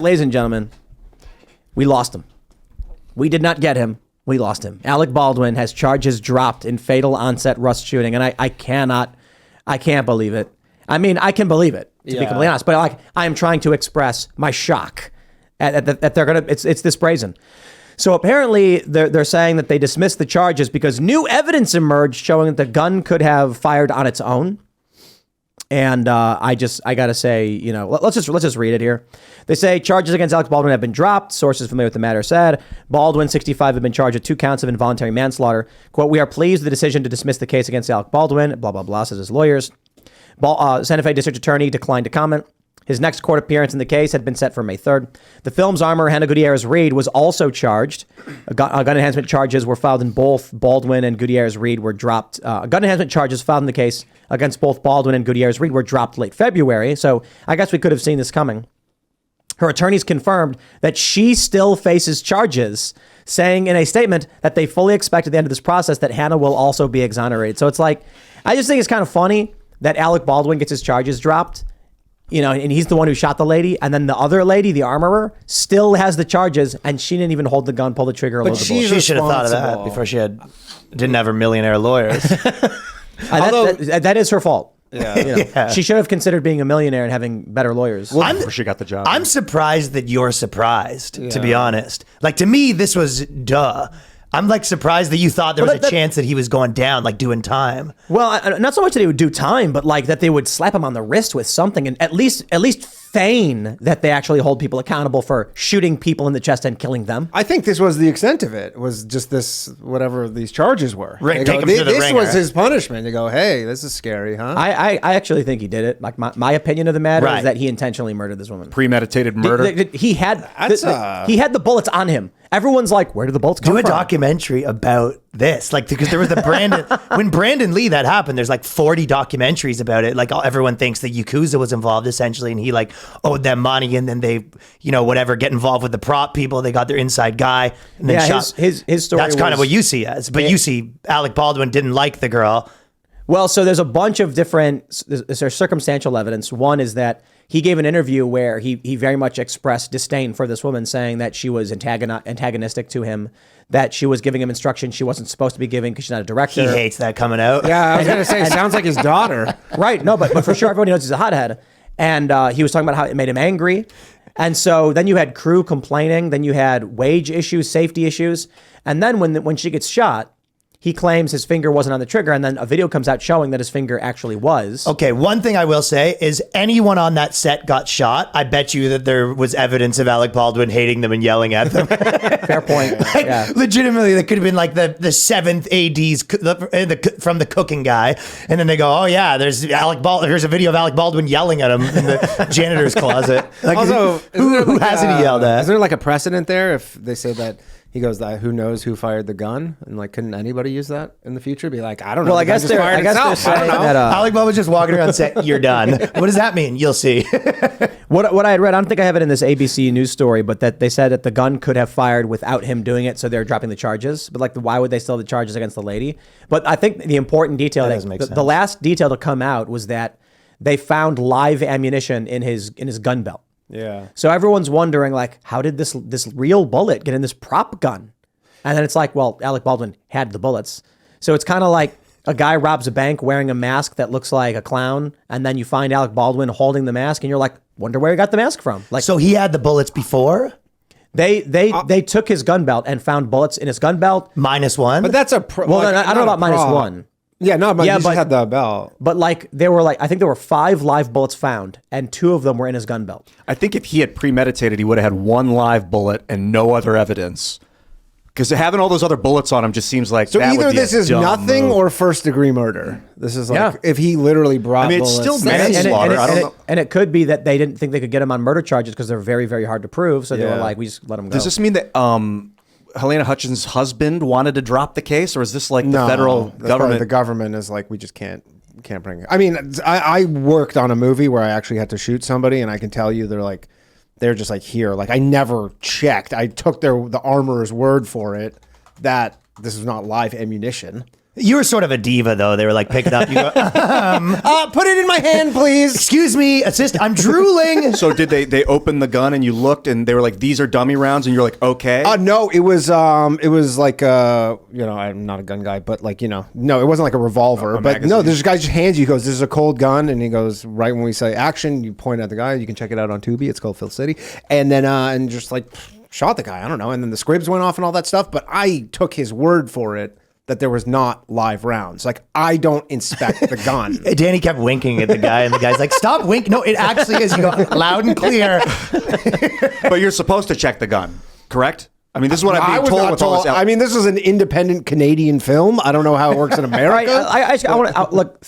Ladies and gentlemen, we lost him. We did not get him. We lost him. Alec Baldwin has charges dropped in fatal onset rust shooting, and I can't believe it. I mean, I can believe it, to be completely honest, but I am trying to express my shock that they're gonna. It's this brazen. So apparently they're saying that they dismissed the charges because new evidence emerged showing that the gun could have fired on its own. And I gotta say, let's just read it here. They say charges against Alec Baldwin have been dropped. Sources familiar with the matter said Baldwin, 65, have been charged with 2 counts of involuntary manslaughter. Quote, "We are pleased with the decision to dismiss the case against Alec Baldwin." Blah blah blah, says his lawyers. Santa Fe District Attorney declined to comment. His next court appearance in the case had been set for May 3rd. The film's armor, Hannah Gutierrez-Reed, was also charged. Gun enhancement charges were filed in both. Baldwin and Gutierrez-Reed were dropped. Gun enhancement charges filed in the case against both Baldwin and Gutierrez-Reed were dropped late February. So I guess we could have seen this coming. Her attorneys confirmed that she still faces charges, saying in a statement that they fully expect at the end of this process that Hannah will also be exonerated. So it's like, I just think it's kind of funny that Alec Baldwin gets his charges dropped. And he's the one who shot the lady. And then the other lady, the armorer, still has the charges. And she didn't even hold the gun, pull the trigger, or load the bullet. She should have thought of that before she didn't have her millionaire lawyers. That is her fault. Yeah. She should have considered being a millionaire and having better lawyers. Before she got the job. I'm surprised that you're surprised, to be honest. Like, to me, this was duh. I'm like surprised that you thought there was a chance that he was going down, like doing time. Well, not so much that he would do time, but like that they would slap him on the wrist with something and at least feign that they actually hold people accountable for shooting people in the chest and killing them. I think this was the extent of it. Was just this, whatever these charges were. Right, take him to the this ringer. was his punishment. You go, hey, this is scary, huh? I actually think he did it. Like my opinion of the matter is that he intentionally murdered this woman. Premeditated murder. He had the bullets on him. Everyone's like, where did the bullets come from? Do a documentary about this, like, because there was the Brandon when Brandon Lee that happened. There's like 40 documentaries about it. Like, everyone thinks that Yakuza was involved essentially, and he like owed them money, and then they, whatever, get involved with the prop people. They got their inside guy, and then shot. His story. That's kind of what you see as, but you see Alec Baldwin didn't like the girl. Well, so there's a bunch of different, there's circumstantial evidence. One is that he gave an interview where he very much expressed disdain for this woman, saying that she was antagonistic to him, that she was giving him instructions she wasn't supposed to be giving because she's not a director. He hates that coming out. Yeah, I was going to say, it sounds like his daughter. Right, no, but for sure, everybody knows he's a hothead. And he was talking about how it made him angry. And so then you had crew complaining, then you had wage issues, safety issues. And then when she gets shot, he claims his finger wasn't on the trigger, and then a video comes out showing that his finger actually was. Okay, one thing I will say is anyone on that set got shot. I bet you that there was evidence of Alec Baldwin hating them and yelling at them. Fair point. Legitimately, that could have been like the seventh AD's from the cooking guy, and then they go, "Oh yeah, there's Here's a video of Alec Baldwin yelling at him in the janitor's closet." Like, Also, who hasn't he yelled at? Is there like a precedent there if they say that? He goes, who knows who fired the gun? And like, couldn't anybody use that in the future? Be like, I don't know. Well, I guess they're saying that Alec Baldwin just walking around saying, "You're done." What does that mean? You'll see. What I had read, I don't think I have it in this ABC news story, but that they said that the gun could have fired without him doing it, so they're dropping the charges. But like, why would they still have the charges against the lady? But I think the important detail, the last detail to come out was that they found live ammunition in his gun belt. Yeah. So everyone's wondering, like, how did this real bullet get in this prop gun? And then it's like, well, Alec Baldwin had the bullets. So it's kind of like a guy robs a bank wearing a mask that looks like a clown, and then you find Alec Baldwin holding the mask, and you're like, wonder where he got the mask from. Like, so he had the bullets before? They took his gun belt and found bullets in his gun belt. -1? But that's a well, I don't know about -1. Yeah, no, but he just had the belt. But like, I think there were 5 live bullets found, and 2 of them were in his gun belt. I think if he had premeditated, he would have had 1 live bullet and no other evidence. Because having all those other bullets on him just seems like so that either would be this a is dumb nothing move. or first degree murder. This is like if he literally brought. It's bullets. still manslaughter. And it could be that they didn't think they could get him on murder charges because they're very, very hard to prove. So they were like, we just let him go. Does this mean that Helena Hutchins' husband wanted to drop the case, or is this like the federal government? The government is like, we just can't bring it. I mean, I worked on a movie where I actually had to shoot somebody, and I can tell you they're just like, here. Like, I never checked. I took the armorer's word for it that this is not live ammunition. You were sort of a diva, though. They were like picking up. You go, Put it in my hand, please. excuse me, assistant. I'm drooling. So did they open the gun and you looked and they were like, these are dummy rounds, and you're like, okay. No, it was like I'm not a gun guy, but like no, it wasn't like a revolver. But magazine. no, this guy just hands you. He goes, "This is a cold gun," and he goes, right when we say action, you point at the guy. You can check it out on Tubi. It's called Filth City, and then and just like shot the guy. I don't know, and then the scribs went off and all that stuff. But I took his word for it that there was not live rounds. Like, I don't inspect the gun. Danny kept winking at the guy, and the guy's like, "Stop winking!" No, it actually is. You go loud and clear. But you're supposed to check the gun, correct? I mean, this is what I'm being told with all this. I mean, this is an independent Canadian film. I don't know how it works in America. I want to look.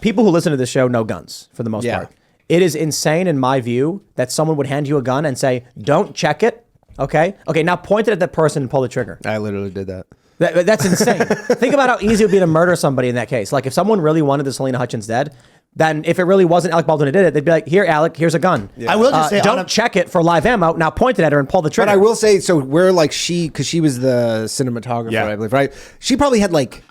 People who listen to this show know guns for the most part. It is insane, in my view, that someone would hand you a gun and say, "Don't check it." Okay. Now point it at that person and pull the trigger. I literally did that. That's insane. Think about how easy it would be to murder somebody in that case. Like, if someone really wanted the Selena Hutchins dead, then if it really wasn't Alec Baldwin who did it, they'd be like, "Here, Alec, here's a gun." Yeah. I will just say, don't check it for live ammo. Now point it at her and pull the trigger. But I will say, so we're like because she was the cinematographer, I believe, right? She probably had like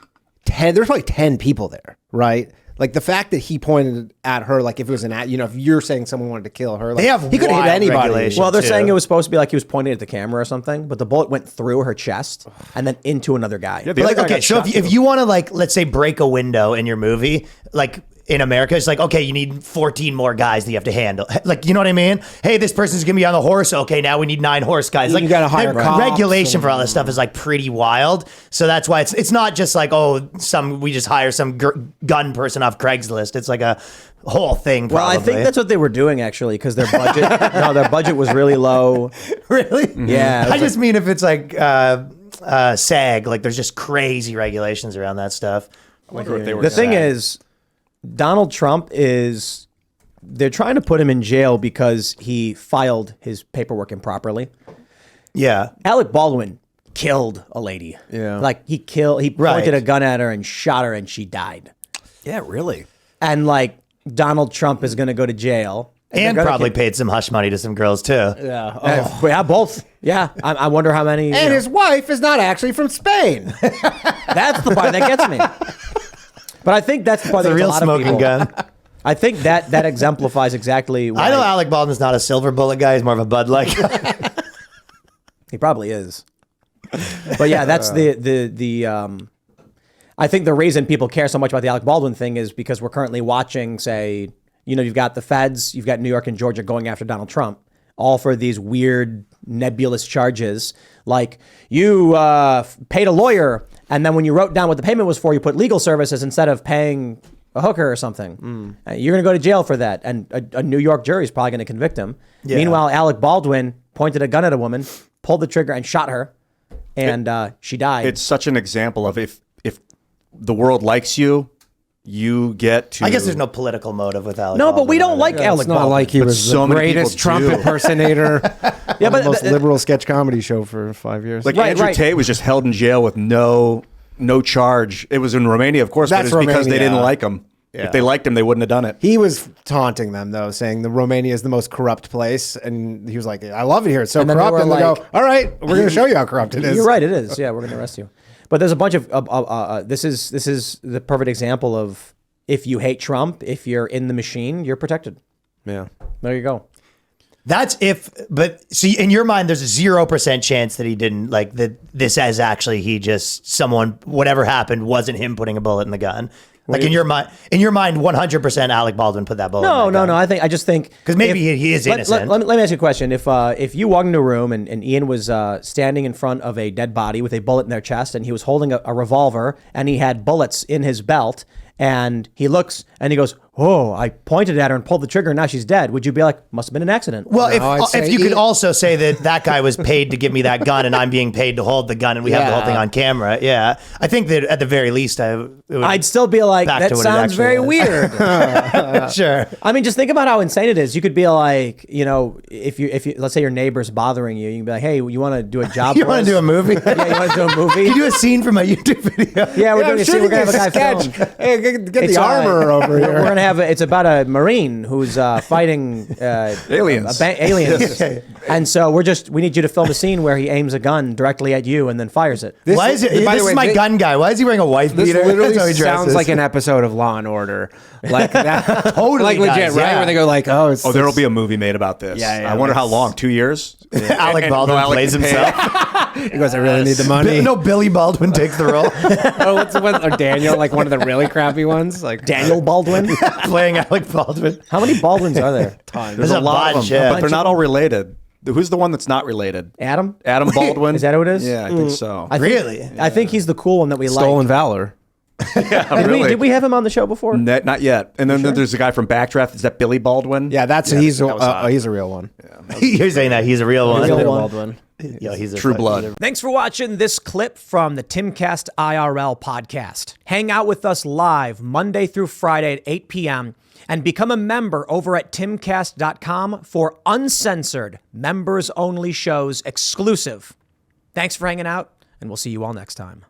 10. There's probably 10 people there, right? Like, the fact that he pointed at her, like if it was if you're saying someone wanted to kill her, like, he could hit wild anybody. regulations. Well, they're saying it was supposed to be like he was pointing at the camera or something, but the bullet went through her chest and then into another guy. Yeah, But like, okay, so if you want to, like, let's say break a window in your movie, like in America, it's like, okay, you need 14 more guys that you have to handle. Like, you know what I mean? Hey, this person's gonna be on the horse. Okay, now we need 9 horse guys. You Like, gotta hire the cops regulation for all this stuff is like pretty wild. So that's why it's not just like, oh, we just hire some gun person off Craigslist. It's like a whole thing. Well, Probably. I think that's what they were doing, actually, because their budget their budget was really low. Really? Yeah, I just mean if it's like SAG, like there's just crazy regulations around that stuff. The thing is, Donald Trump they're trying to put him in jail because he filed his paperwork improperly. Yeah. Alec Baldwin killed a lady. Yeah. Like, he pointed a gun at her and shot her and she died. Yeah, really. And like, Donald Trump is going to go to jail. And probably paid some hush money to some girls too. Yeah. Yeah, both. Yeah. I wonder how many. and his wife is not actually from Spain. That's the part that gets me. But I think that's the part It's that a gets real lot of smoking people. gun. I think that exemplifies exactly why. I know Alec Baldwin's not a silver bullet guy. He's more of a Bud Light guy. He probably is. But yeah, that's I think the reason people care so much about the Alec Baldwin thing is because we're currently watching, say, you've got the feds, you've got New York and Georgia going after Donald Trump, all for these weird nebulous charges. Like, you paid a lawyer, and then when you wrote down what the payment was for, you put legal services instead of paying a hooker or something. You're going to go to jail for that. And a New York jury is probably going to convict him. Yeah. Meanwhile, Alec Baldwin pointed a gun at a woman, pulled the trigger and shot her, and she died. It's such an example of if the world likes you, you get to. I guess there's no political motive with Alec. No, but Baldwin we don't like It's Alec not Baldwin. like he But was so the many people greatest Trump do. impersonator. Yeah, but the most liberal sketch comedy show for 5 years. Like, Right, Andrew right. Tate was just held in jail with no charge. It was in Romania, of course, That's but it's because they Romania. didn't like him. Yeah. If they liked him, they wouldn't have done it. He was taunting them, though, saying the Romania is the most corrupt place. And he was like, I love it here. It's so And then they corrupt. were And they like- go, all right, we're going to show you how corrupt it is. You're right, it is. Yeah, we're going to arrest you. But there's a bunch of this is the perfect example of, if you hate Trump, if you're in the machine, you're protected. Yeah. There you go. But see, in your mind, there's a 0% chance that he didn't, like, that this is actually whatever happened wasn't him putting a bullet in the gun. Like, in your mind, 100% Alec Baldwin put that bullet in the gun. No. I just think Because maybe he is innocent. Let me ask you a question. If you walked into a room and Ian was standing in front of a dead body with a bullet in their chest, and he was holding a revolver and he had bullets in his belt, and he looks and he goes, "Oh, I pointed at her and pulled the trigger, and now she's dead." Would you be like, "Must have been an accident"? Well, I'd say if you could he- also say that guy was paid to give me that gun and I'm being paid to hold the gun and we have the whole Yeah. thing on camera, yeah. I think that at the very least, I'd still be like, Back that to what it sounds actually very is. weird. sure. I mean, just think about how insane it is. You could be like, if you let's say your neighbor's bothering you, you can be like, "Hey, you want to do a job? You for want us?" to do a movie? Yeah, you want to do a movie? Can you do a scene from my YouTube video? Yeah, we're doing a scene. We're gonna have a guy sketch. film. Hey, get It's the armor over We're here. gonna have it's about a Marine who's fighting Aliens. aliens, and so we need you to film a scene where he aims a gun directly at you and then fires it. Why is it? by the This way, is my gun guy. Why is he wearing a wife This beater? literally That's how he sounds dresses. like an episode of Law and Order, like that. Totally like legit, does, right? yeah. Where they go like, "Oh, it's Oh, there will be a movie made about this. Yeah, I wonder how long. 2 years. Alec Baldwin plays himself. He goes, "I really need the money." No, Billy Baldwin takes the role, Oh, what's the one? Or Daniel, like one of the really crappy ones, like Daniel Baldwin. playing Alec Baldwin. How many Baldwins are there? Tons. There's a lot of of them, them. but they're not all related. Who's the one that's not related? Adam? Adam Baldwin. Is that who it is? Yeah, I think so. I think- Really? I think he's the cool one that we Stolen like. Valor. Did we have him on the show before? Not yet. And then there's a guy from Backdraft. Is that Billy Baldwin? Yeah, he's a real one. You're saying that he's a real one. Real one. Baldwin. Yeah, he's a True Blood. Thanks for watching this clip from the Timcast IRL podcast. Hang out with us live Monday through Friday at 8 p.m. and become a member over at timcast.com for uncensored, members-only shows exclusive. Thanks for hanging out, and we'll see you all next time.